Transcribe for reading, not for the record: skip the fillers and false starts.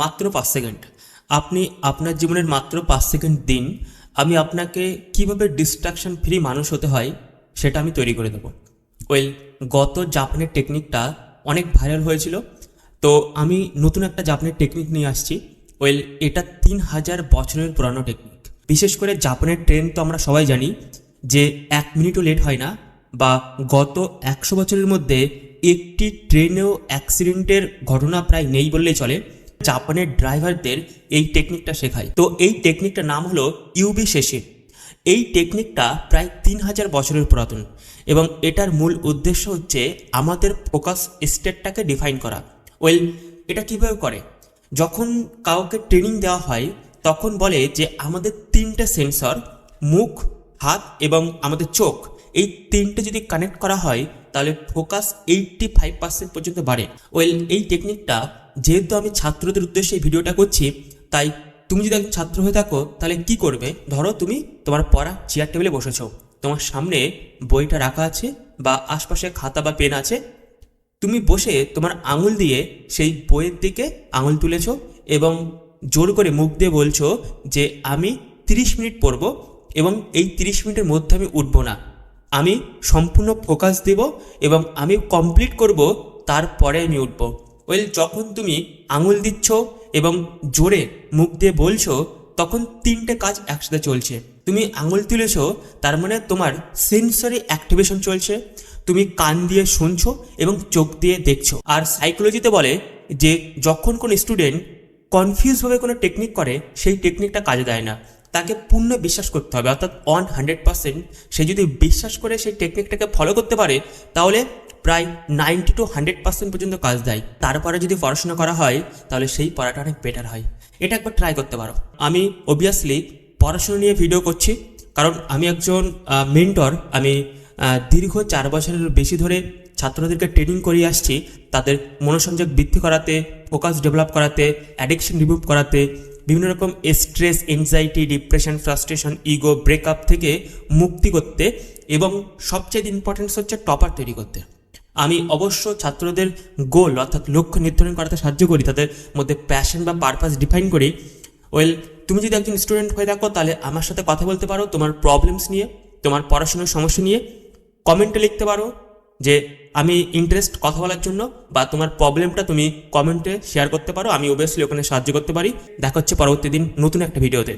মাত্র 5 সেকেন্ড। আপনি আপনার জীবনের মাত্র 5 সেকেন্ড দিন, আমি আপনাকে কিভাবে ডিস্ট্রাকশন ফ্রি মানুষ হতে হয় সেটা আমি তৈরি করে দেবো। গত জাপানের টেকনিকটা অনেক ভাইরাল হয়েছিল, তো আমি নতুন একটা জাপানের টেকনিক নিয়ে আসছি। এটা 3000 বছরের পুরানো টেকনিক। বিশেষ করে জাপানের ট্রেন তো আমরা সবাই জানি যে 1 মিনিটও লেট হয় না, বা গত 100 বছরের মধ্যে একটি ট্রেনেও অ্যাক্সিডেন্টের ঘটনা প্রায় নেই বললেই চলে। জাপানের ড্রাইভারদের এই টেকনিকটা শেখায়। তো এই টেকনিকটার নাম হলো ইউবি শেশি। এই টেকনিকটা প্রায় 3000 বছরের পুরাতন, এবং এটার মূল উদ্দেশ্য হচ্ছে আমাদের ফোকাস স্টেটটাকে ডিফাইন করা। এটা কীভাবে করে? যখন কাউকে ট্রেনিং দেওয়া হয় তখন বলে যে আমাদের 3টে সেন্সর, মুখ, হাত এবং আমাদের চোখ, এই 3টে যদি কানেক্ট করা হয় তাহলে ফোকাস 85% পর্যন্ত বাড়ে। এই টেকনিকটা যেহেতু আমি ছাত্রদের উদ্দেশ্যে এই ভিডিওটা করছি, তাই তুমি যদি একজন ছাত্র হয়ে থাকো তাহলে কি করবে? ধরো তুমি তোমার পড়া চেয়ার টেবিলে বসেছো, তোমার সামনে বইটা রাখা আছে বা আশপাশে খাতা বা পেন আছে। তুমি বসে তোমার আঙুল দিয়ে সেই বইয়ের দিকে আঙুল তুলেছো এবং জোর করে মুখ দিয়ে বলছো যে আমি 30 মিনিট পড়ব এবং এই 30 মিনিটের মধ্যে আমি উঠবো না, আমি সম্পূর্ণ ফোকাস দেব এবং আমি কমপ্লিট করব, তারপরে আমি উঠব। যখন তুমি আঙুল দিচ্ছ এবং জোরে মুখ দিয়ে বলছো, তখন 3টে কাজ একসাথে চলছে। তুমি আঙুল তুলেছো, তার মানে তোমার সেন্সরি অ্যাক্টিভেশন চলছে, তুমি কান দিয়ে শুনছো এবং চোখ দিয়ে দেখছো। আর সাইকোলজিতে বলে যে যখন কোনো স্টুডেন্ট কনফিউজভাবে কোনো টেকনিক করে, সেই টেকনিকটা কাজে দেয় না, তাকে পূর্ণ বিশ্বাস করতে হবে, অর্থাৎ 100%। সে যদি বিশ্বাস করে সেই টেকনিকটাকে ফলো করতে পারে তাহলে প্রায় 90 to 100% পর্যন্ত কাজ দেয়। তারপরে যদি পড়াশোনা করা হয় তাহলে সেই পড়াটা অনেক বেটার হয়। এটা একবার ট্রাই করতে পারো। আমি অবভিয়াসলি পড়াশোনা নিয়ে ভিডিও করছি, কারণ আমি একজন মেন্টর। আমি দীর্ঘ 4 বছরের বেশি ধরে ছাত্রদেরকে ট্রেনিং করিয়ে আসছি, তাদের মনোসংযোগ বৃদ্ধি করাতে, ফোকাস ডেভেলপ করাতে, অ্যাডিকশন রিমুভ করাতে, বিভিন্ন রকম stress, anxiety, depression, frustration, ego, breakup থেকে মুক্তি করতে, এবং সবচেয়ে ইম্পর্টেন্স হচ্ছে টপার তৈরি করতে। আমি অবশ্য ছাত্রদের গোল অর্থাৎ লক্ষ্য নির্ধারণ করাতে সাহায্য করি, তাদের মধ্যে প্যাশন বা পারপাস ডিফাইন করি। তুমি যদি একজন স্টুডেন্ট হয়ে থাকো তাহলে আমার সাথে কথা বলতে পারো তোমার প্রবলেমস নিয়ে, তোমার পড়াশোনার সমস্যা নিয়ে। কমেন্টে লিখতে পারো যে আমি ইন্টারেস্ট কথা বলার জন্য, বা তোমার প্রবলেমটা তুমি কমেন্টে শেয়ার করতে পারো, আমি অবভিয়াসলি ওখানে সাহায্য করতে পারি। দেখা হচ্ছে পরবর্তী দিন নতুন একটা ভিডিওতে।